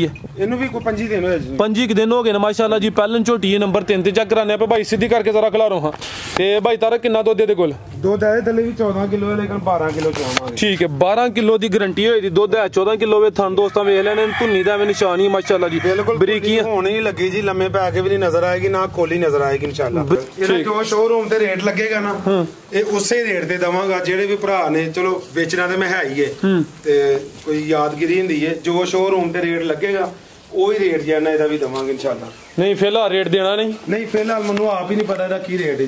ਇਹਨੂੰ ਵੀ ਕੋਈ 25 ਦਿਨ ਹੋਏ ਜੀ 25 दिन हो गए ना माशाल्लाह जी। पहलन झोटी है नंबर 3 ਤੇ ਚੈੱਕ ਕਰਾने पे भाई सीधी करके जरा खिला रहा हां। ਤੇ भाई तारा ਕਿੰਨਾ ਦੁੱਧ ਇਹਦੇ ਕੋਲ? ਦੁੱਧ ਹੈ ਥੱਲੇ ਵੀ 14 ਕਿਲੋ ਹੈ ਲੇਕਿਨ 12 ਕਿਲੋ ਚਾਹਾਂਗੇ। ਠੀਕ ਹੈ 12 ਕਿਲੋ ਦੀ ਗਾਰੰਟੀ ਹੋਈ ਦੀ ਦੁੱਧ ਹੈ 14 ਕਿਲੋ ਵੇ ਥਣ ਦੋਸਤਾਂ ਵੇਖ ਲੈਣੇ ਧੁੰਨੀ ਦਾ ਐਵੇਂ ਨਿਸ਼ਾਨ ਹੀ ਮਾਸ਼ਾਅੱਲਾ ਜੀ ਬਰੀਕੀ ਹੋਣ ਹੀ ਲੱਗੀ ਜੀ ਲੰਮੇ ਪੈ ਕੇ ਵੀ ਨਹੀਂ ਨਜ਼ਰ ਆਏਗੀ ਨਾ ਖੋਲੀ ਨਜ਼ਰ ਆਏਗੀ ਇਨਸ਼ਾਅੱਲਾ। ਇਹਦਾ ਜੋ ਸ਼ੋਰੂਮ ਤੇ ਰੇਟ ਲੱਗੇਗਾ ਨਾ ਇਹ ਉਸੇ ਰੇਟ ਤੇ ਦਵਾਂਗਾ। ਜਿਹੜੇ ਵੀ ਭਰਾ ਨੇ ਚਲੋ ਵੇਚਣਾ ਤੇ ਮੈਂ ਹੈ ਹੀ ਹੈ ਤੇ ਕੋਈ ਯਾਦਗਿਰੀ ਹੁੰਦੀ ਹੈ ਜੋ ਸ਼ੋਰੂਮ ਤੇ ਰੇਟ ਲੱਗੇਗਾ ਉਹੀ ਰੇਟ ਜਾਨਾ ਇਹਦਾ ਵੀ ਦਵਾਂਗੇ ਇਨਸ਼ਾਅੱਲਾ। ਨਹੀਂ ਫਿਲਹਾਲ ਰੇਟ ਦੇਣਾ ਨਹੀਂ ਫਿਲਹਾਲ ਮੈਨੂੰ ਆਪ ਹੀ ਨਹੀਂ ਪਤਾ ਇਹਦਾ ਕੀ ਰੇਟ ਹੈ।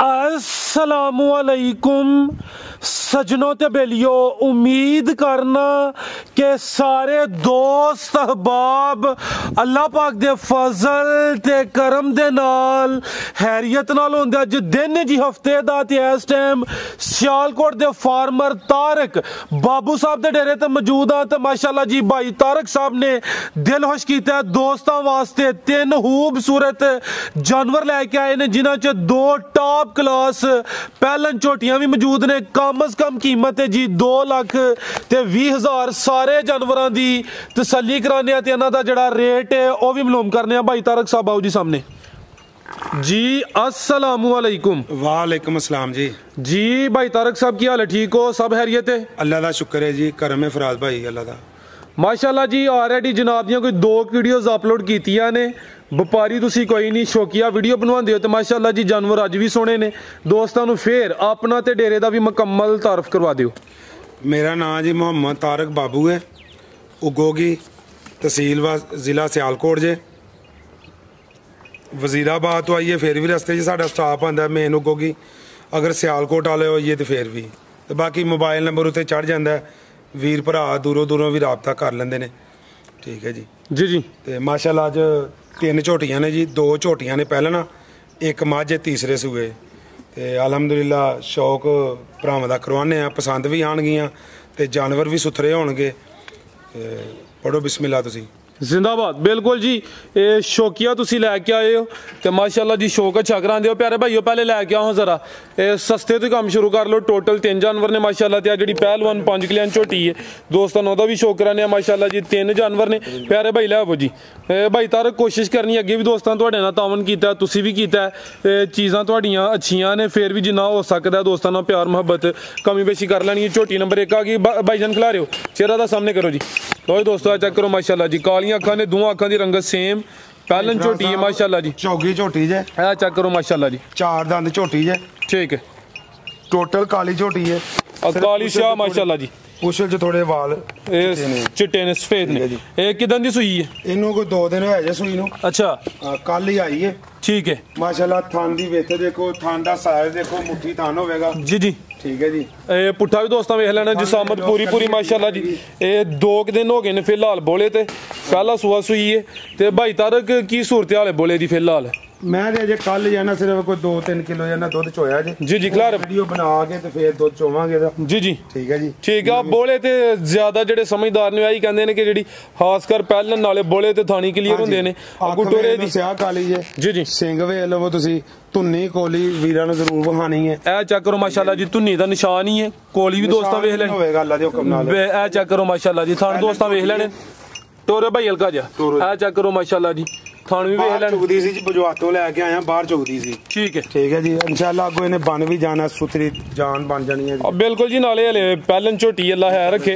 अस्सलामु अलैकुम सजनों ते बेलियो उम्मीद करना कि सारे दोस्त अहबाब अल्लाह पाक दे फजल ते करम दे नाल हैरियत नाल होंदे। अज दिन जी हफ्ते दा ते इस टाइम सियालकोट दे फार्मर तारक बाबू साहब दे डेरे ते मौजूद हां ते माशाअल्लाह जी भाई तारक साहब ने दिल खुश कीता दोस्तां वास्ते 3 खूबसूरत जानवर लैके आए ने जिन्हां च 2 टॉप क्लास पहलन झोटियां भी मौजूद ने। कम अज कम कीमत है जी 2,20,000 सारे जानवरों की तसल्ली कराने ते इन्हां दा जिहड़ा रेट है वह भी मालूम करने भाई तारक साहब आओ जी सामने जी। अस्सलामु अलैकुम। वालेकुम अस्सलाम जी। जी भाई तारक साहब की हाल है? ठीक हो? सब खैरियत है? अल्लाह दा शुक्र है जी करम है फराज भाई अल्लाह दा माशाअल्लाह जी। ऑलरेडी जनाब दियां कोई 2 वीडियोज़ अपलोड कीतियां ने। ਵਪਾਰੀ ਤੁਸੀਂ ਕੋਈ ਨਹੀਂ ਸ਼ੌਕੀਆ ਵੀਡੀਓ ਬਣਵਾਉਂਦੇ ਹੋ ਤੇ ਮਾਸ਼ਾਅੱਲਾ ਜੀ ਜਾਨਵਰ ਅੱਜ ਵੀ ਸੋਹਣੇ ਨੇ। ਦੋਸਤਾਂ ਨੂੰ ਫੇਰ ਆਪਣਾ ਤੇ ਡੇਰੇ ਦਾ ਵੀ ਮੁਕੰਮਲ ਤਾਰਫ ਕਰਵਾ ਦਿਓ। ਮੇਰਾ ਨਾਮ ਜੀ ਮੁਹੰਮਦ ਤਾਰਕ ਬਾਬੂ ਹੈ ਉਗੋਗੀ ਤਹਿਸੀਲ ਵਾ ਜ਼ਿਲ੍ਹਾ ਸਿਆਲਕੋਟ ਜੇ ਵਜ਼ੀਰਾਬਾਦ ਤੋਂ ਆਈਏ ਫਿਰ ਵੀ ਰਸਤੇ 'ਚ ਸਾਡਾ ਸਟਾਪ ਆਉਂਦਾ ਮੇਨ ਉਗੋਗੀ। ਅਗਰ ਸਿਆਲਕੋਟ ਵਾਲੇ ਹੋਈਏ ਤੇ ਫਿਰ ਵੀ ਤੇ ਬਾਕੀ ਮੋਬਾਈਲ ਨੰਬਰ ਉੱਤੇ ਚੜ ਜਾਂਦਾ ਵੀਰ ਭਰਾ ਦੂਰੋਂ ਵੀ ਰਾਬਤਾ ਕਰ ਲੈਂਦੇ ਨੇ। ਠੀਕ ਹੈ ਜੀ ਜੀ ਤੇ ਮਾਸ਼ਾਅੱਲਾ ਅੱਜ 3 ਝੋਟੀਆਂ ਨੇ ਜੀ। 2 ਝੋਟੀਆਂ ਨੇ ਪਹਿਲਾਂ ਇੱਕ ਮੱਝ ਤੀਸਰੇ ਸੂਏ ਤੇ ਅਲਹਮਦੁਲਿਲਾ ਸ਼ੌਕ ਭਰਾਵਾਂ ਦਾ ਕਰਵਾਉਂਦੇ ਆ। ਪਸੰਦ ਵੀ ਆਣਗੀਆਂ ਤੇ ਜਾਨਵਰ ਵੀ ਸੁਥਰੇ ਹੋਣਗੇ। ਪੜੋ ਬਿਸਮਿਲ੍ਲਾ ਤੁਸੀਂ। जिंदाबाद बिल्कुल जी। शौकिया तुसी लैके आए हो तो माशाअल्लाह जी शौक अच्छा करांदे हो। प्यारे भाईओ पहले लैके आओ जरा सस्ते तो काम शुरू कर लो। टोटल 3 जानवर ने माशाअल्लाह ते जी पहलवान 5 किलियां झोटी है दोस्तों ओहदा भी शौक कराने माशाअल्लाह जी 3 जानवर ने। प्यारे भाई लै आवो जी भाई तारक कोशिश करनी अगे भी दोस्तों तुहाडे नाल तावन कीता तुसी भी कीता चीज़ां तुहाडियां अच्छियां ने फिर भी जिन्ना हो सकदा दोस्तों नाल प्यार मुहब्बत कमी बेशी कर लैनी है। झोटी नंबर 1 आ गई भाईजान खिला रहे हो चेहरा दा सामने करो जी। लो दोस्तों चेक करो माशाअल्लाह जी कालियां अखां ने दोवां अखां दी रंगत सेम पहलन झोटी है माशाअल्लाह जी। चौगी झोटी जे चेक करो माशाअल्लाह जी 4 दंद झोटी जे। ठीक है टोटल काली झोटी है और काली शाह माशाअल्लाह जी। पुछल च थोड़े वाल चिट्टे ने सफेद ने। ये किदां दी सूई है? इन्हों कोई 2 दिन होए जे सूई नूं। अच्छा कल ही आई है। ठीक है माशाअल्लाह थान दी वेथ देखो थान दा साइज देखो मुट्ठी थान होवेगा जी। ठीक है जी पुट्ठा भी दोस्तों वेख लेना जिसामत पूरी माशाअल्लाह जी। ये 2 दिन हो गए ने फिलहाल बोले ते पहला सुआ सुई है ते भाई तारक की सूरत हाल है बोले दी फिलहाल? मैं अजे कल जाना सिर्फ कोई 2-3 किलो जाना दुध चोया जी खिलार वीडियो बना के ते फिर दुध चोवांगे जी। ठीक है जी ठीक है। बोले ते ज्यादा जेडे समझदार ने यही कहंदे ने कि जेडी खासकर पहलन नाले बोले ते थानी क्लियर हुंदे ने गुटोरे दी स्याह काली जी सिंग वे लवो तुसी धुन्नी कोली वीरां नूं जरूर वहानी है। ए चेक करो माशाअल्लाह जी धुन्नी दा निशान ही है कोली भी दोस्तों वेख ले होवेगा अल्लाह दे हुक्म नाल। ए चेक करो माशाअल्लाह जी थान दोस्तों वेख लेने टोरे भाई हल्का जा ए चेक करो माशाअल्लाह जी थान भी वेख लेने चुगदी सी बजवातों लेके आया बाहर चुगदी सी। ठीक है जी इंशाअल्लाह अगो इन्हें बन भी जाना सुथरी जान बन जानी है बिल्कुल जी। नाले हले पहलन झोटी अल्लाह है रखे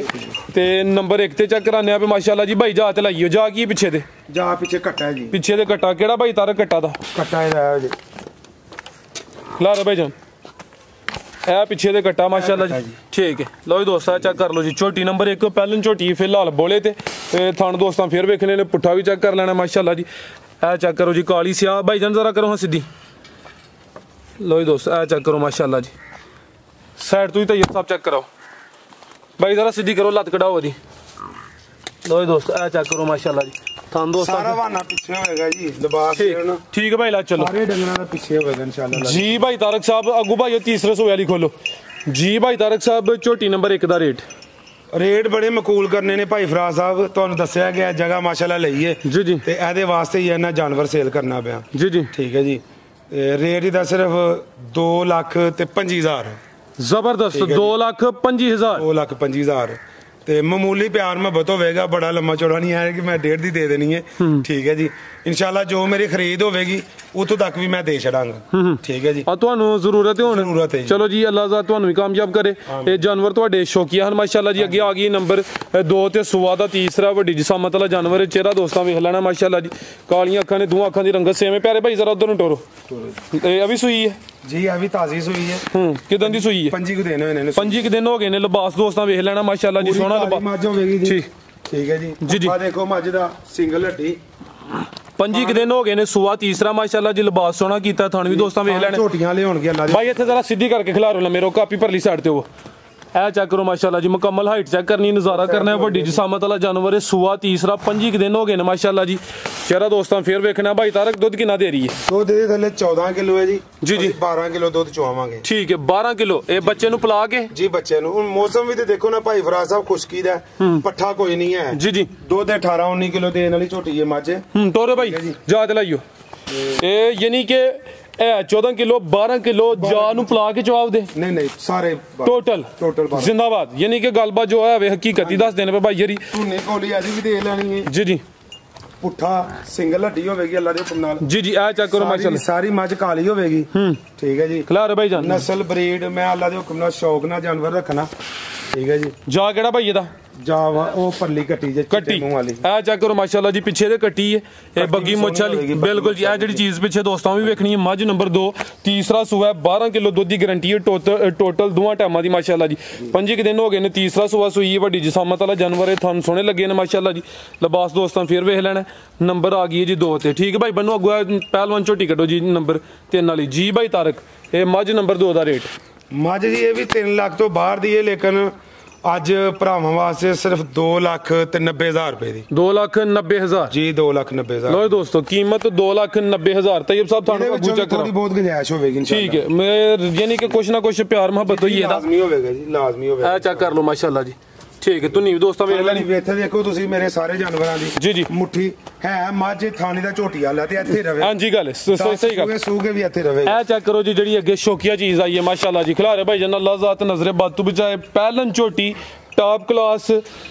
ते नंबर 1 ते चेक कराने पे माशाअल्लाह जी भाई जा ते लाइयो जा की पीछे ते जा पीछे कट्टा है जी पीछे ते कट्टा केड़ा भाई तारक कट्टा दा कट्टा है जी ला रे भाईजान ए पीछे दे कट्टा माशाअल्लाह जी। ठीक है लो जी दोस्तों चेक कर लो जी झोटी नंबर 1 पहलन झोटी फिलहाल बोले ते थान दोस्तों फिर वेखने ने पुट्ठा भी चेक कर लेना माशाअल्लाह जी। ए चेक करो जी काली स्याह भाईजान जरा करो हाँ सीधी। लो जी दोस्तों ए चेक करो माशाअल्लाह जी साइड तो ही तैयार साहब चेक कराओ भाई जरा सीधी करो लत कढ़ाओ दी। लो जी दोस्तों ए चेक करो माशाअल्लाह जी थान दोस्तों सारा वाना पीछे होएगा जी लिबास ठीक है भाई ला चलो सारे डंगरा दा पीछे होएगा इंशाअल्लाह जी। भाई तारक साहब अगू भाई तीसरे सोए वाली खोलो जी। भाई तारक साहब झोटी नंबर 1 दा रेट बड़े मकूल करने ने भाई फराज साहब तुहानू दस्सिया गया जगह माशाअल्लाह लई है जी ते एदे वास्ते ही इन्ना जानवर सेल करना पिया जी। ठीक है जी रेट इहदा सिर्फ 2,25,000 जबरदस्त 2,25,000 2,25,000 ਤੇ ਮਾਮੂਲੀ ਪਿਆਰ ਮੁਹੱਬਤ ਹੋਵੇਗਾ, ਬੜਾ ਲੰਮਾ ਚੌੜਾ ਨਹੀਂ ਹੈ ਕਿ ਮੈਂ 1.5 ਦੀ ਦੇ ਦੇਣੀ ਹੈ। ਠੀਕ ਹੈ ਜੀ, ਇਨਸ਼ਾਅੱਲਾ ਜੋ ਮੇਰੀ ਖਰੀਦ ਹੋਵੇਗੀ ਉਤੋਂ ਤੱਕ ਵੀ ਮੈਂ ਦੇ ਛੜਾਂਗਾ। ਠੀਕ ਹੈ ਜੀ, ਆ ਤੁਹਾਨੂੰ ਜ਼ਰੂਰਤ ਹੈ ਜੀ। ਚਲੋ ਜੀ, ਅੱਲਾਹ ਜ਼ਾਤ ਤੁਹਾਨੂੰ ਵੀ ਕਾਮਯਾਬ ਕਰੇ। ਇਹ ਜਾਨਵਰ ਤੁਹਾਡੇ ਸ਼ੌਕੀਆ ਹਨ ਮਾਸ਼ਾਅੱਲਾ ਜੀ। ਅੱਗੇ ਆ ਗਈ ਨੰਬਰ 2 ਤੇ ਸੁਆ ਦਾ ਤੀਸਰਾ ਵੱਡੀ ਜਿਸਾਮਤ ਵਾਲਾ ਜਾਨਵਰ। ਚਿਹਰਾ ਦੋਸਤਾਂ ਵੇਖ ਲੈਣਾ ਮਾਸ਼ਾਅੱਲਾ ਜੀ, ਕਾਲੀਆਂ ਅੱਖਾਂ ਨੇ, ਦੋਹਾਂ ਅੱਖਾਂ ਦੀ ਰੰਗਤ ਸੇਮ ਹੈ। ਪਿਆਰੇ ਭਾਈ ਜ਼ਰਾ ਉਧਰ ਨੂੰ ਟੋਰੋ। ਇਹ ਵੀ ਸੂਈ ਹੈ ਜੀ, ਇਹ ਵੀ ਤਾਜ਼ੀ ਸੂਈ ਹੈ। ਕਿਦਾਂ ਦੀ ਸੂਈ ਹੈ? 5 ਦਿਨ ਹੋਏ ਨੇ। 5 ਦਿਨ ਹੋ ਗਏ ਨੇ। ਲਿਬਾਸ ਦੋਸਤਾਂ ਵੇਖ ਲੈਣਾ ਮਾਸ਼ਾਅੱਲਾ ਜੀ, ਸੋਹਣਾ ਲਿਬਾਸ ਮੱਝ ਹੋਵੇਗੀ ਜੀ। ਠੀਕ ਹੈ ਜੀ, ਆ ਦੇਖੋ ਮੱਝ ਦਾ ਸਿੰਗਲ ਹੱਡੀ। 5 ਦਿਨ ਹੋ ਗਏ ਨੇ, ਸੂਆ ਤੀਸਰਾ ਮਾਸ਼ਾਅੱਲਾ ਜੀ, ਲਿਬਾਸ ਸੋਹਣਾ ਕੀਤਾ। ਥਣ ਵੀ ਦੋਸਤਾਂ ਵੇਖ ਲੈਣਾ। ਝੋਟੀਆਂ ਲਿਆਉਣਗੇ ਅੱਲਾ ਜੀ। ਭਾਈ ਇੱਥੇ ਜ਼ਰਾ ਸਿੱਧੀ ਕਰਕੇ ਖਿਲਾਰੋ ਲਾ ਮੇਰੋ, ਕਾਪੀ ਪਰਲੀ ਸਾਈਡ ਤੇ ਉਹ ਇਹ ਚੈੱਕ ਕਰੋ ਮਾਸ਼ਾਅੱਲਾ ਜੀ, ਮੁਕੰਮਲ ਹਾਈਟ ਚੈੱਕ ਕਰਨੀ, ਨਜ਼ਾਰਾ ਕਰਨਾ ਹੈ। ਵੱਡੀ ਜਿਸਾਮਤ ਵਾਲਾ ਜਾਨਵਰ ਹੈ, ਸੂਆ ਤੀਸਰਾ। 5 ਦਿਨ ਹੋ ਗਏ ਨੇ ਮਾਸ਼ਾਅੱਲਾ ਜੀ। ਚਿਹਰਾ ਦੋਸਤਾਂ ਫੇਰ ਵੇਖਣਾ। ਭਾਈ ਤਾਰਕ ਦੁੱਧ ਕਿੰਨਾ ਦੇ ਰਹੀ ਹੈ? ਦੁੱਧ ਦੇ ਥੱਲੇ 14 ਕਿਲੋ ਹੈ ਜੀ। ਜੀ 12 ਕਿਲੋ ਦੁੱਧ ਚਵਾਵਾਂਗੇ। ਠੀਕ ਹੈ, 12 ਕਿਲੋ। ਇਹ ਬੱਚੇ ਨੂੰ ਪਿਲਾ ਕੇ ਜੀ, ਬੱਚੇ ਨੂੰ। ਹੁਣ ਮੌਸਮ ਵੀ ਤੇ ਦੇਖੋ ਨਾ ਭਾਈ ਫਰਾਜ਼ ਸਾਹਿਬ, ਖੁਸ਼ਕੀ ਦਾ, ਪੱਠਾ ਕੋਈ ਨਹੀਂ ਹੈ। ਜੀ ਦੁੱਧ 18-19 ਕਿਲੋ ਦੇਣ ਵਾਲੀ ਝੋਟੀ ਹੈ ਮੱਝ। ਟੋਰੇ ਭਾਈ ਜਾ ਤੇ ਲਾਈਓ। ਇਹ ਯਾਨੀ ਕਿ 14 ਕਿਲੋ 12 ਕਿਲੋ ਜਾ ਨੂੰ ਪਿਲਾ ਕੇ ਜਵਾਬ ਦੇ। ਨਹੀਂ ਸਾਰੇ ਟੋਟਲ ਜ਼ਿੰਦਾਬਾਦ। ਯਾਨੀ ਕਿ ਗੱਲਬਾਤ ਜੋ ਹੈ ਵੇ ਹਕੀਕਤੀ ਦੱਸ ਦੇਣੇ ਪਏ ਭਾਈ ਯਾਰੀ। ਧੁੰਨੇ ਕੋਲੀ ਆਦੀ ਵੀ ਦੇ ਲੈਣੀ ਹੈ। ਜੀ ਪੁੱਠਾ ਸਿੰਗਲ ਹੱਡੀ ਹੋਵੇਗੀ ਅੱਲਾ ਦੇ ਹੁਕਮ ਨਾਲ। ਜੀ ਇਹ ਚੈੱਕ ਕਰੋ ਮਾਸ਼ਾਅੱਲਾ, ਸਾਰੀ ਮੱਝ ਕਾਲੀ ਹੋਵੇਗੀ। ਠੀਕ ਹੈ ਜੀ, ਖਿਲਾਰ ਭਾਈ ਜਾਨ ਨਸਲ ਬਰੀਡ ਮੈਂ ਅੱਲਾ ਦੇ ਹੁਕਮ ਨਾਲ ਸ਼ੌਕ ਨਾਲ ਜਾਨਵਰ ਰੱਖਣਾ। ਠੀਕ ਹੈ ਜੀ, ਜਾ ਕਿਹੜਾ ਭਾਈ ਇਹਦਾ? ਜਾਵਾ ਉਹ ਪਰਲੀ ਕੱਟੀ ਜੇ ਕੱਟੀ ਮੂੰਹ ਵਾਲੀ। ਇਹ ਚੈੱਕ ਕਰੋ ਮਾਸ਼ਾਅੱਲਾ ਜੀ, ਪਿੱਛੇ ਦੇ ਕੱਟੀ ਹੈ, ਇਹ ਬੱਗੀ ਮੁੱਛ ਵਾਲੀ। ਬਿਲਕੁਲ ਜੀ, ਇਹ ਜਿਹੜੀ ਚੀਜ਼ ਪਿੱਛੇ ਦੋਸਤਾਂ ਵੀ ਵੇਖਣੀ ਹੈ। ਮੱਝ ਨੰਬਰ 2 ਤੀਸਰਾ ਸੂਆ, 12 ਕਿਲੋ ਦੁੱਧ ਦੀ ਗਾਰੰਟੀ ਹੈ ਟੋਟਲ ਦੋਵਾਂ ਟਾਈਮਾਂ ਦੀ ਮਾਸ਼ਾਅੱਲਾ ਜੀ। 5 ਦਿਨ ਹੋ ਗਏ ਨੇ, ਤੀਸਰਾ ਸੂਆ ਸੂਈ ਹੈ। ਵੱਡੀ ਜਿਸਾਮਤ ਵਾਲਾ ਜਾਨਵਰ ਹੈ, ਤੁਹਾਨੂੰ ਸੋਹਣੇ ਲੱਗੇ ਨੇ ਮਾਸ਼ਾਅੱਲਾ ਜੀ। ਲਿਬਾਸ ਦੋਸਤਾਂ ਫੇਰ ਵੇਖ ਲੈਣਾ। ਨੰਬਰ ਆ ਗਈ ਹੈ ਜੀ 2 ਤੇ। ਠੀਕ ਹੈ ਭਾਈ, ਬੰਨੋ ਅੱਗੋਂ ਪਹਿਲਵਾਨ ਝੋਟੀ ਕੱਢੋ ਜੀ ਨੰਬਰ 3 ਵਾਲੀ। ਜੀ ਭਾਈ ਤਾਰਕ, ਇਹ ਮੱਝ ਨੰਬਰ 2 ਦਾ ਰੇਟ? ਮੱਝ ਜੀ ਇਹ ਵੀ 3 ਲੱਖ ਤੋਂ ਬਾਹਰ ਦੀ ਹੈ, ਲੇਕਿਨ ਅੱਜ ਭਰਾਵਾਂ ਵਾਸਤੇ ਸਿਰਫ 2,90,000 ਰੁਪਏ ਦੀ। 2,90,000 ਜੀ, 2,90,000। ਲੋ ਦੋਸਤੋ, ਕੀਮਤ 2,90,000। ਤੈयब साहब ਤੁਹਾਨੂੰ ਅੱਗੂ ਚੈੱਕ ਕਰੋ। ਥੋੜੀ ਬਹੁਤ ਗੁੰਜਾਇਸ਼ ਹੋਵੇਗੀ ਠੀਕ ਹੈ, ਮੈਂ ਯਾਨੀ ਕਿ ਕੁਛ ਨਾ ਕੁਛ ਪਿਆਰ ਮੁਹੱਬਤ ਹੋਈ ਇਹਦਾ। ਲਾਜ਼ਮੀ ਹੋਵੇਗਾ ਜੀ, ਲਾਜ਼ਮੀ ਹੋਵੇਗਾ। ਇਹ ਚੈੱਕ ਕਰ ਲਓ ਮਾਸ਼ਾਅੱਲਾ ਜੀ। ਠੀਕ ਹੈ, ਤੁਸੀਂ ਦੋਸਤਾਂ ਵੇਖ ਲੈਣੀ। ਇੱਥੇ ਦੇਖੋ ਤੁਸੀਂ ਮੇਰੇ ਸਾਰੇ ਜਾਨਵਰਾਂ ਦੀ ਜੀ ਮੁੱਠੀ ਹੈ। ਮੱਝ ਥਾਣੀ ਦਾ ਝੋਟੀ ਵਾਲਾ ਤੇ ਇੱਥੇ ਰਵੇ। ਹਾਂਜੀ ਗੱਲ ਸਹੀ ਗੱਲ। ਸੂਗੇ ਵੀ ਇੱਥੇ ਰਵੇ। ਇਹ ਚੈੱਕ ਕਰੋ ਜੀ, ਜਿਹੜੀ ਅੱਗੇ ਸ਼ੌਕੀਆ ਚੀਜ਼ ਆਈ ਹੈ ਮਾਸ਼ਾਅੱਲਾ ਜੀ। ਖਿਲਾਰੇ ਭਾਈ ਜਨ ਅੱਲਾਹ ਜ਼ਾਤ ਨਜ਼ਰੇ ਬਾਤੂ ਬਚਾਏ। ਪਹਿਲਨ ਝੋਟੀ ਟਾਪ ਕਲਾਸ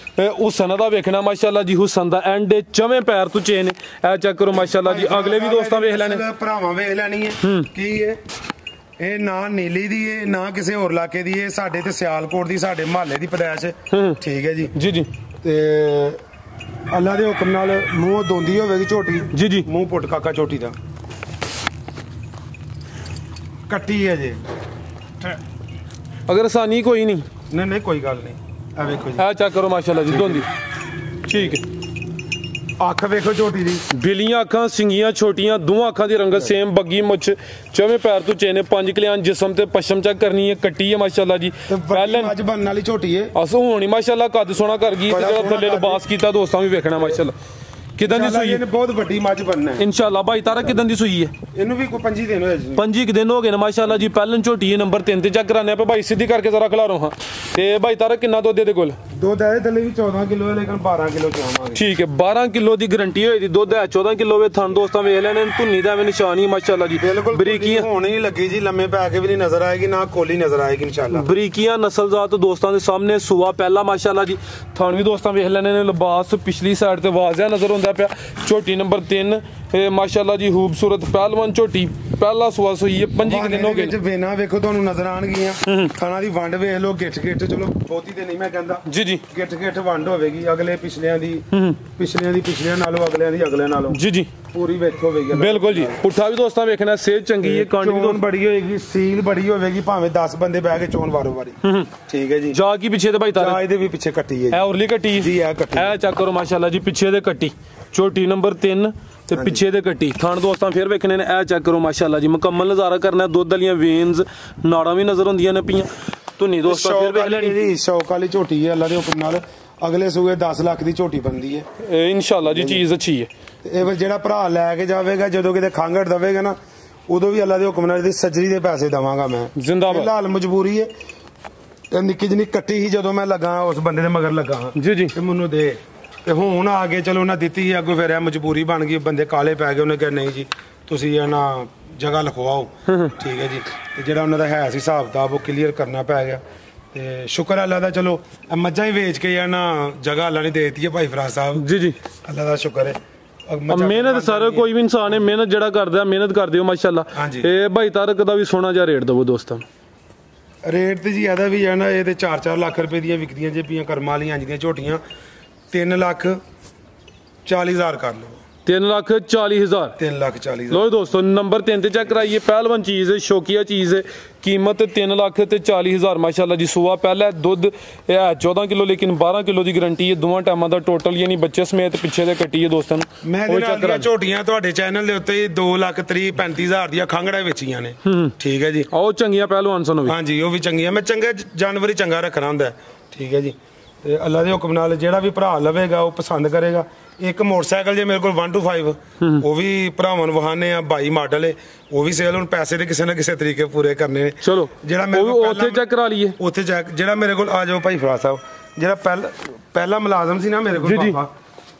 ਹੁਸਨ ਦਾ ਵੇਖਣਾ ਮਾਸ਼ਾਅੱਲਾ ਜੀ। ਹੁਸਨ ਦਾ ਐਂਡ ਚਵੇਂ ਪੈਰ ਤੋਂ ਚੇਨ। ਇਹ ਚੈੱਕ ਕਰੋ ਮਾਸ਼ਾਅੱਲਾ ਜੀ। ਅਗਲੇ ਵੀ ਦੋਸਤਾਂ ਵੇਖ ਲੈਣੇ, ਭਰਾਵਾਂ ਵੇਖ ਲੈਣੀ ਹੈ। ਕੀ ਹੈ ਇਹ? ਨਾ ਨੀਲੀ ਦੀ ਹੈ, ਨਾ ਕਿਸੇ ਹੋਰ ਇਲਾਕੇ ਦੀ ਹੈ। ਸਾਡੇ ਤੇ ਸਿਆਲਕੋਟ ਦੀ, ਸਾਡੇ ਮਹੱਲੇ ਦੀ ਪੈਦਾਇਸ਼। ਠੀਕ ਹੈ ਜੀ। ਜੀ ਤੇ ਅੱਲਾ ਦੇ ਹੁਕਮ ਨਾਲ ਮੂੰਹ ਦੋਂਦੀ ਹੋਵੇਗੀ ਝੋਟੀ। ਜੀ ਮੂੰਹ ਪੁੱਟ ਕਾਕਾ ਝੋਟੀ ਦਾ। ਕੱਟੀ ਹੈ ਜੀ, ਅਗਰ ਆਸਾਨੀ ਕੋਈ ਨਹੀਂ। ਨਹੀਂ ਕੋਈ ਗੱਲ ਨਹੀਂ। ਆ ਵੇਖੋ ਜੀ, ਇਹ ਚੈੱਕ ਕਰੋ ਮਾਸ਼ਾਅੱਲਾ ਜੀ ਦੋਂਦੀ। ਠੀਕ ਹੈ, ਅੱਖ ਵੇਖੋ ਝੋਟੀ ਦੀ। ਬਿਲੀਆਂ ਅੱਖਾਂ, ਸਿੰਗੀਆਂ ਛੋਟੀਆਂ, ਦੋਹਾਂ ਅੱਖਾਂ ਦੀ ਰੰਗਤ ਸੇਮ, ਬੱਗੀ ਮੁੱਛ, ਚਵੇਂ ਪੈਰ ਤੋਂ ਚੇਨੇ, 5 ਕਲਿਆਣ ਜਿਸਮ ਤੇ ਪਸ਼ਮ ਚੈੱਕ ਕਰਨੀ ਹੈ। ਕੱਟੀ ਹੈ ਮਾਸ਼ਾਅੱਲਾ ਜੀ। ਪਹਿਲਾਂ ਮੱਝ ਬਣਨ ਵਾਲੀ ਝੋਟੀ ਹੈ। ਅਸੂ ਹੋਣੀ ਮਾਸ਼ਾਅੱਲਾ, ਕੱਦ ਸੋਹਣਾ ਕਰ ਗਈ। ਤੇ ਜਿਹੜਾ ਥੱਲੇ ਲਿਬਾਸ ਕੀਤਾ ਦੋਸਤਾਂ ਵੀ ਵੇਖਣਾ ਮਾਸ਼ਾਅੱਲਾ। ਕਿਦਾਂ ਦੀ ਸੂਈ ਹੈ? ਬਹੁਤ ਵੱਡੀ ਮੱਝ ਬਣਨਾ ਹੈ ਇਨਸ਼ਾਅੱਲਾ। ਭਾਈ ਤਾਰਾ ਕਿਦਾਂ ਦੀ ਸੂਈ ਹੈ? ਇਹਨੂੰ ਵੀ ਕੋਈ 5 ਦਿਨ ਹੋਏ ਜੀ। 5 ਦਿਨ ਹੋ ਗਏ ਨੇ ਮਾਸ਼ਾਅੱਲਾ ਜੀ। ਪਹਿਲਨ ਝੋਟੀ ਹੈ, ਨੰਬਰ 3 ਤੇ ਚੈੱਕ ਕਰਾਨੇ ਆਪਾਂ। ਭਾਈ ਸਿੱਧੀ ਕਰਕੇ ਜ਼ਰਾ ਖਿਲਾਰੋ। ਹਾਂ ਤੇ ਭਾਈ ਤਾਰਾ ਕਿੰਨਾ ਦੁੱਧ ਦੇ ਕੋਲ? ਦੁੱਧ ਹੈ ਥੱਲੇ ਵੀ 14 ਕਿਲੋ ਹੈ, ਲੇਕਿਨ 12 ਕਿਲੋ ਚਾਹਾਂਗੇ। ਠੀਕ ਹੈ, 12 ਕਿਲੋ ਦੀ ਗਾਰੰਟੀ ਹੋਈ ਦੀ। ਦੁੱਧ ਹੈ 14 ਕਿਲੋ ਵੇ। ਥਣ ਦੋਸਤਾਂ ਵੇਖ ਲੈਣੇ, ਧੁੰਨੀ ਦਾ ਐਵੇਂ ਨਿਸ਼ਾਨ ਹੀ ਮਾਸ਼ਾਅੱਲਾ ਜੀ। ਬਰੀਕੀਆਂ ਹੋਣੀ ਨਹੀਂ ਲੱਗੀ ਜੀ, ਲੰਮੇ ਪੈ ਕੇ ਵੀ ਨਹੀਂ ਨਜ਼ਰ ਆਏਗੀ, ਨਾ ਕੋਲੀ ਨਜ਼ਰ ਆਏਗੀ ਇਨਸ਼ਾਅੱਲਾ। ਬਰੀਕੀਆਂ ਨਸਲਜ਼ਾਤ ਦੋਸਤਾਂ ਦੇ ਸਾਹਮਣੇ। ਸੂਆ ਪਹਿਲਾ ਮਾਸ਼ਾਅੱਲਾ ਜੀ। ਥਣ ਵੀ ਦੋਸਤਾਂ ਵੇਖ ਲੈਣੇ ਨੇ। ਲਿਬਾਸ ਪਿਛਲੀ ਸਾਈਡ ਤੇ ਵਾਜ਼ਿਆ ਨਜ਼ਰ ਹੁੰਦਾ ਪਿਆ। ਝੋਟੀ ਨੰਬਰ 3 ਮਾਸ਼ਾਅੱਲਾ ਜੀ, ਖੂਬਸੂਰਤ ਪਹਿਲਵਾਨ ਝੋਟੀ। ਪਹਿਲਾ ਸੂਆ ਸੂਈ ਹੈ। 5 ਦਿਨ ਹੋ ਗਏ। ਵੇਨਾ ਵੇਖੋ ਤੁਹਾਨੂੰ ਨਜ਼ਰ ਆਣਗੀਆਂ। ਖਾਣਾ ਦੀ ਵੰਡ ਵੇਖ ਲਓ, ਗਿੱਠ ਚਲੋ ਬਹੁਤੀ ਤੇ ਨਹੀਂ ਮੈਂ ਕਹਿੰਦਾ। ਜੀ ਗਿੱਠ ਵੰਡ ਹੋਵੇਗੀ। ਅਗਲੇ ਪਿਛਲਿਆਂ ਦੀ ਪਿਛਲਿਆਂ ਨਾਲੋਂ, ਅਗਲਿਆਂ ਨਾਲੋਂ। ਜੀ ਪੂਰੀ ਵੇਖ ਹੋਵੇਗੀ। ਬਿਲਕੁਲ ਜੀ। ਪੁੱਠਾ ਵੀ ਦੋਸਤਾਂ ਵੇਖਣਾ, ਸੇਧ ਚੰਗੀ ਹੈ, ਕਾਂਡੀ ਵੀ ਬੜੀ ਹੋਏਗੀ, ਸੀਲ ਬੜੀ ਹੋਵੇਗੀ, ਭਾਵੇਂ 10 ਬੰਦੇ ਬਹਿ ਕੇ ਚੋਣ ਵਾਰੋ ਵਾਰੀ। ਠੀਕ ਹੈ ਜੀ। ਜਾ ਕੀ ਪਿੱਛੇ ਤੇ ਭਾਈ ਤਾਰਾ? ਇਹਦੇ ਵੀ ਪਿੱਛੇ ਕੱਟੀ ਹੈ। ਇਹ ਉਰਲੀ ਕੱਟੀ ਜੀ, ਇਹ ਕੱਟੀ। ਇਹ ਚੈੱਕ ਕਰੋ ਮਾਸ਼ਾਅੱਲਾ ਜੀ, ਪਿੱਛੇ ਦੇ ਕੱਟੀ। ਝੋਟੀ ਨੰਬਰ 3 ਤੇ ਪਿੱਛੇ ਦੇ ਕੱਟੀ। ਥਣ ਦੋਸਤਾਂ ਫੇਰ ਵੇਖਣੇ ਨੇ। ਇਹ ਚੈੱਕ ਕਰੋ ਮਾਸ਼ਾਅੱਲਾ ਜੀ, ਮੁਕੰਮਲ ਨਜ਼ਾਰਾ ਕਰਨਾ। ਦੁੱਧ ਵਾਲੀਆਂ ਵੇਨਸ, ਨਾੜਾਂ ਵੀ ਨਜ਼ਰ ਹੁੰਦੀਆਂ ਨੇ ਪਈਆਂ। ਧੁੰਨੀ ਦੋਸਤਾਂ ਫੇਰ ਵੇਖ ਲੈਣੀ ਜੀ। ਸ਼ੌਕ ਵਾਲੀ ਝੋਟੀ ਹੈ ਅੱਲਾ ਦੇ ਹੁਕਮ ਨਾਲ। ਅਗਲੇ ਸੂਏ 10 ਲੱਖ ਦੀ ਝੋਟੀ ਬਣਦੀ ਹੈ ਇਨਸ਼ਾਅੱਲਾ ਜੀ। ਚੀਜ਼ ਅੱਛੀ ਹੈ। ਇਹ ਜਿਹੜਾ ਭਰਾ ਲੈ ਕੇ ਜਾਵੇਗਾ, ਜਦੋਂ ਕਿਤੇ ਖਾਂਗੜ ਦਵੇਗਾ ਨਾ, ਉਦੋਂ ਵੀ ਅੱਲਾ ਦੇ ਹੁਕਮ ਨਾਲ ਇਹਦੀ ਸਜਰੀ ਦੇ ਪੈਸੇ ਦਵਾਂਗਾ ਮੈਂ। ਜ਼ਿੰਦਾਬਾਦ। ਫਿਲਹਾਲ ਮਜਬੂਰੀ ਹੈ। ਤੇ ਨਿੱਕੀ ਜਿਹੀ ਕੱਟੀ ਸੀ, ਜਦੋਂ ਮੈਂ ਲੱਗਾ ਉਸ ਬੰਦੇ ਦੇ ਮਗਰ ਲੱਗਾ ਹਾਂ ਜੀ ਤੇ ਮੈਨੂੰ ਦੇ। ਤੇ ਹੁਣ ਆ ਕੇ ਚਲੋ ਉਹਨਾਂ ਦਿੱਤੀ ਅੱਗੋਂ, ਫਿਰ ਇਹ ਮਜਬੂਰੀ ਬਣ ਗਈ। ਬੰਦੇ ਕਾਲੇ ਪੈ ਗਏ। ਉਹਨੇ ਕਿਹਾ ਨਹੀਂ ਜੀ ਤੁਸੀਂ ਇਹ ਨਾ ਜਗ੍ਹਾ ਲਿਖਵਾਓ। ਠੀਕ ਹੈ ਜੀ। ਤੇ ਜਿਹੜਾ ਉਹਨਾਂ ਦਾ ਹੈ ਸੀ ਹਿਸਾਬ ਕਿਤਾਬ, ਉਹ ਕਲੀਅਰ ਕਰਨਾ ਪੈ ਗਿਆ। ਤੇ ਸ਼ੁਕਰ ਅੱਲਾ ਦਾ ਚਲੋ ਮੱਝਾਂ ਹੀ ਵੇਚ ਕੇ ਜਾਂ ਨਾ ਜਗ੍ਹਾ ਅੱਲਾ ਨੇ ਦੇਤੀ ਹੈ ਭਾਈ ਫਰਾਜ਼ ਸਾਹਿਬ ਜੀ ਜੀ ਅੱਲਾ ਦਾ ਸ਼ੁਕਰ ਹੈ ਮਿਹਨਤ ਸਰ ਕੋਈ ਵੀ ਇਨਸਾਨ ਹੈ ਮਿਹਨਤ ਜਿਹੜਾ ਕਰਦਾ ਮਿਹਨਤ ਕਰਦੇ ਹੋ ਮਾਸ਼ਾਅੱਲਾ ਇਹ ਭਾਈ ਤਾਰਕ ਦਾ ਵੀ ਸੋਹਣਾ ਜਿਹਾ ਰੇਟ ਦਵੋ ਦੋਸਤਾਂ ਰੇਟ ਤੇ ਜੀ ਇਹਦਾ ਵੀ ਹੈ ਨਾ ਇਹ ਤੇ 4-4 ਲੱਖ ਰੁਪਏ ਦੀਆਂ ਵਿਕਦੀਆਂ ਜੇ ਪੀਆਂ ਕਰਮਾਂ ਵਾਲੀਆਂ ਜਿਹੜੀਆਂ ਝੋਟੀਆਂ 3,40,000 ਕਰ ਲਓ 3,40,000 3,40,000 ਲੋ ਦੋਸਤੋ ਨੰਬਰ 3 ਤੇ ਚੈੱਕ ਕਰਾਈਏ ਪਹਿਲਵਾਨ ਚੀਜ਼ ਹੈ ਸ਼ੌਕੀਆ ਚੀਜ਼ ਹੈ कीमत 3,40,000 माशाल्लाह जी सुआ पहला दुध है 14 किलो लेकिन 12 किलो की गारंटी है दोवां टाइमां दा टोटल यानी बच्चे समेत पिछे दे कट्टी है दोस्तों मैं ਝੋਟੀਆਂ ਤੁਹਾਡੇ ਚੈਨਲ ਦੇ ਉੱਤੇ 2,30,35,000 ਦੀਆਂ ਖਾਂਗੜਾ ਵੇਚੀਆਂ ਨੇ ਠੀਕ ਹੈ ਜੀ ਉਹ ਚੰਗੀਆਂ ਪਹਿਲਵਾਨ ਸਾਨੂੰ ਹਾਂਜੀ ਉਹ ਵੀ ਚੰਗੀਆਂ ਮੈਂ ਚੰਗੇ ਜਾਨਵਰ ਹੀ ਚੰਗਾ ਰੱਖਣਾ ਹੁੰਦਾ ਠੀਕ ਹੈ ਜੀ ਤੇ ਅੱਲਾ ਦੇ ਹੁਕਮ ਨਾਲ ਜਿਹੜਾ ਵੀ ਭਰਾ ਲਵੇਗਾ ਉਹ ਪਸੰਦ ਕਰੇਗਾ ਇੱਕ ਮੋਟਰਸਾਈਕਲ ਜੇ ਮੇਰੇ ਕੋਲ 125 ਉਹ ਵੀ ਭਰਾਵਾਂ ਨੂੰ ਵਹਾਨੇ ਆ 22 ਮਾਡਲ ਹੈ ਉਹ ਵੀ ਸੇਲ ਹੁਣ ਪੈਸੇ ਤੇ ਕਿਸੇ ਨਾ ਕਿਸੇ ਤਰੀਕੇ ਪੂਰੇ ਕਰਨੇ ਨੇ ਚਲੋ ਜਿਹੜਾ ਮੇਰੇ ਕੋਲ ਉੱਥੇ ਚੈੱਕ ਕਰਾ ਲਈਏ ਉੱਥੇ ਚੈੱਕ ਜਿਹੜਾ ਮੇਰੇ ਕੋਲ ਆ ਜਾਓ ਭਾਈ ਫਰਾਜ਼ ਸਾਹਿਬ ਜਿਹੜਾ ਪਹਿਲਾ ਮੁਲਾਜ਼ਮ ਸੀ ਨਾ ਮੇਰੇ ਕੋਲ ਪਾਪਾ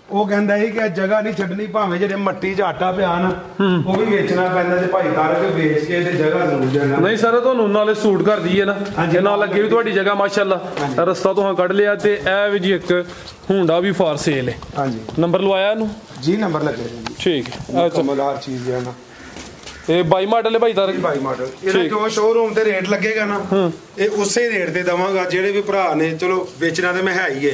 ਉਹ ਕਹਿੰਦਾ ਸੀ ਕਿ ਜਗ੍ਹਾ ਨਹੀਂ ਛੱਡਣੀ ਭਾਵੇਂ ਜਿਹੜੇ ਮੱਟੀ 'ਚ ਆਟਾ ਪਿਆ ਨਾ ਉਹ ਵੀ ਵੇਚਣਾ ਪੈਂਦਾ ਤੇ ਭਾਈ ਤਾਰਕ ਵੇਚ ਕੇ ਤੇ ਜਗ੍ਹਾ ਜ਼ਰੂਰ ਜਾਣਾ ਨਹੀਂ ਸਰ ਤੁਹਾਨੂੰ ਨਾਲੇ ਸੂਟ ਕਰ ਦਈਏ ਨਾ ਜੇ ਨਾਲ ਲੱਗੇ ਵੀ ਤੁਹਾਡੀ ਜਗ੍ਹਾ ਮਾਸ਼ਾਅੱਲਾ ਰਸਤਾ ਤੋਂ ਕੱਢ ਲਿਆ ਤੇ ਇਹ ਵੀ ਜੀ ਇੱਕ ਹੁੰਡਾ ਵੀ ਫਾਰ ਸੇਲ ਹੈ ਹਾਂਜੀ ਨੰਬਰ ਲਵਾਇਆ ਇਹਨੂੰ ਜੀ ਨੰਬਰ ਲੱਗੇ ਜੀ ਠੀਕ ਹੈ ਅੱਛਾ ਮਲਾਰ ਚੀਜ਼ ਹੈ ਨਾ ਇਹ 22 ਮਾਡਲ ਹੈ ਭਾਈ ਤਾਰਕ 22 ਮਾਡਲ ਇਹਦਾ ਜੋ ਸ਼ੋਰੂਮ ਤੇ ਰੇਟ ਲੱਗੇਗਾ ਨਾ ਇਹ ਉਸੇ ਰੇਟ ਤੇ ਦਵਾਂਗਾ ਜਿਹੜੇ ਵੀ ਭਰਾ ਨੇ ਚਲੋ ਵੇਚਣਾ ਤੇ ਮੈਂ ਹੈ ਹੀ ਹੈ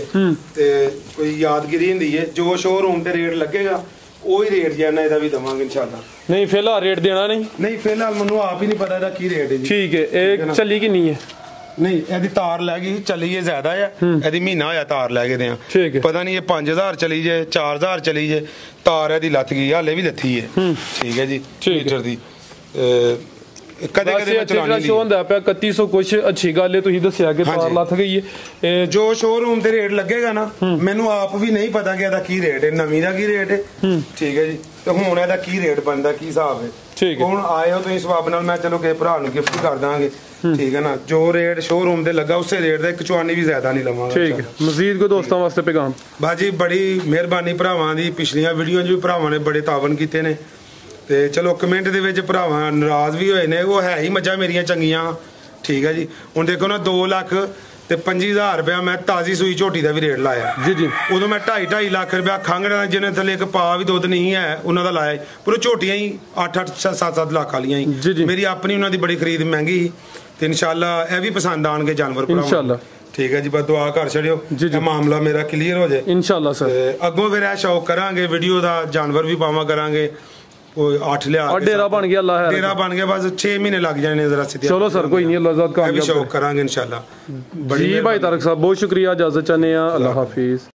ਤੇ ਕੋਈ ਯਾਦਗਿਰੀ ਹੁੰਦੀ ਹੈ ਜੋ ਸ਼ੋਰੂਮ ਤੇ ਰੇਟ ਲੱਗੇਗਾ ਉਹੀ ਰੇਟ ਜਾਨਾ ਇਹਦਾ ਵੀ ਦਵਾਂਗੇ ਇਨਸ਼ਾਅੱਲਾ ਨਹੀਂ ਫਿਲਹਾਲ ਰੇਟ ਦੇਣਾ ਨਹੀਂ ਫਿਲਹਾਲ ਮੈਨੂੰ ਆਪ ਹੀ ਨਹੀਂ ਪਤਾ ਇਹਦਾ ਕੀ ਰੇਟ ਹੈ ਜੀ ਠੀਕ ਹੈ ਇਹ ਚੱਲੀ ਕਿੰਨੀ ਹੈ ਨਹੀਂ ਇਹਦੀ ਤਾਰ ਲੈ ਗਈ ਚੱਲੀ ਜ਼ਿਆਦਾ ਆ ਇਹਦੀ ਮਹੀਨਾ ਹੋਇਆ ਤਾਰ ਲੈ ਕੇ ਦਿਆਂ ਪਤਾ ਨਹੀਂ ਇਹ 5,000 ਚਲੀ ਜੇ 4,000 ਚਲੀ ਜੇ ਤਾਰ ਇਹਦੀ ਲੱਥ ਗਈ ਹਾਲੇ ਵੀ ਲੱਥੀ ਹੈ ਠੀਕ ਹੈ ਜੀ ਮੀਟਰ ਦੀ ਕਦੇ ਕਦੇ ਮੈਂ ਚਲਾਣੀ ਲਈ ਹੁੰਦਾ ਪਿਆ 3100 ਕੁਛ ਅੱਛੀ ਗੱਲ ਹੈ ਤੁਸੀਂ ਦੱਸਿਆ ਕਿ ਤਾਰ ਲੱਥ ਗਈ ਹੈ ਜੋ ਸ਼ੋਰੂਮ ਤੇ ਰੇਟ ਲੱਗੇਗਾ ਨਾ ਮੈਨੂੰ ਆਪ ਵੀ ਨਹੀਂ ਪਤਾ ਕਿ ਇਹਦਾ ਕੀ ਰੇਟ ਹੈ ਨਵੀਂ ਦਾ ਕੀ ਰੇਟ ਹੈ ਠੀਕ ਹੈ ਜੀ ਤੇ ਹੁਣ ਇਹਦਾ ਕੀ ਰੇਟ ਬਣਦਾ ਕੀ ਹਿਸਾਬ ਹੈ ਹੁਣ ਆਏ ਹੋ ਤੁਸੀਂ ਸਵਾਬ ਨਾਲ ਮੈਂ ਚਲੋ ਕਿਸੇ ਭਰਾ ਨੂੰ ਗਿਫਟ ਕਰ ਦਾਂਗੇ ਠੀਕ ਹੈ ਨਾ ਜੋ ਰੇਟ ਸ਼ੋਰੂਮ ਦੇ ਲੱਗਾ ਉਸੇ ਰੇਟ ਦਾ ਇੱਕ ਚੁਆਨੀ ਵੀ ਜ਼ਿਆਦਾ ਨਹੀਂ ਲਵਾਂਗਾ ਠੀਕ ਹੈ ਮਜ਼ੀਦ ਕੋ ਦੋਸਤਾਂ ਵਾਸਤੇ ਪੈਗਾਮ ਬਾਜੀ ਬੜੀ ਮਿਹਰਬਾਨੀ ਭਰਾਵਾਂ ਦੀ ਪਿਛਲੀਆਂ ਵੀਡੀਓ 'ਚ ਵੀ ਭਰਾਵਾਂ ਨੇ ਬੜੇ ਤਾਵਨ ਕੀਤੇ ਨੇ ਤੇ ਚਲੋ ਕਮੈਂਟ ਦੇ ਵਿੱਚ ਭਰਾਵਾਂ ਨਾਰਾਜ਼ ਵੀ ਹੋਏ ਨੇ ਉਹ ਹੈ ਹੀ ਮੱਝਾਂ ਮੇਰੀਆਂ ਚੰਗੀਆਂ ਠੀਕ ਹੈ ਜੀ ਹੁਣ ਦੇਖੋ ਨਾ 2,25,000 ਰੁਪਇਆ ਮੈਂ ਤਾਜ਼ੀ ਸੂਈ ਝੋਟੀ ਦਾ ਵੀ ਰੇਟ ਲਾਇਆ ਜੀ ਜੀ ਉਦੋਂ ਮੈਂ 2.5 ਲੱਖ ਰੁਪਇਆ ਖਾਂਗੜਾ ਜਿਹਨੇ ਥੱਲੇ ਇੱਕ ਪਾ ਵੀ ਦੁੱਧ ਨਹੀਂ ਹੈ ਉਹਨਾਂ ਦਾ ਲਾਇਆ ਪਰ ਉਹ ਝੋਟੀਆਂ ਹੀ 8-8 7-7 ਲੱਖ ਵਾਲੀਆਂ ਹੀ ਮੇਰੀ ਆਪਣੀ ਉਹਨਾਂ ਦੀ ਬੜੀ ਖਰੀਦ ਮਹਿੰਗੀ ਸੀ ਤੇ ਇਨਸ਼ਾਅੱਲਾ ਇਹ ਵੀ ਪਸੰਦ ਆਣਗੇ ਜਾਨਵਰ ਭਰਾਵਾਂ ਇਨਸ਼ਾਅੱਲਾ ਠੀਕ ਹੈ ਜੀ ਬਸ ਦੁਆ ਕਰ ਛੜਿਓ ਇਹ ਮਾਮਲਾ ਮੇਰਾ ਕਲੀਅਰ ਹੋ ਜਾਏ ਇਨਸ਼ਾਅੱਲਾ ਸਰ ਅੱਗੋਂ ਫਿਰ ਇਹ ਸ਼ੌਕ ਕਰਾਂਗੇ ਵੀਡੀਓ ਦਾ ਜਾਨਵਰ ਵੀ ਪਾਵਾਂ ਕਰਾਂਗੇ ਉਹ 8 ਲਿਆ ਡੇਰਾ ਬਣ ਗਿਆ ਅੱਲਾ ਹੈ ਡੇਰਾ ਬਣ ਗਿਆ ਬਸ 6 ਮਹੀਨੇ ਲੱਗ ਜਾਣੇ ਜ਼ਰਾ ਸਿੱਧੇ ਚਲੋ ਸਰ ਕੋਈ ਨਹੀਂ ਅੱਲਾ ਜ਼ਾਤ ਕਾਮਯਾਬ ਸ਼ੌਕ ਕਰਾਂਗੇ ਇਨਸ਼ਾਅੱਲਾ ਜੀ ਭਾਈ ਤਾਰਕ ਸਾਹਿਬ ਬਹੁਤ ਸ਼ੁਕਰੀਆ ਇਜਾਜ਼ਤ ਚਾਹਨੇ ਆ ਅੱਲਾ ਹਾਫਿਜ਼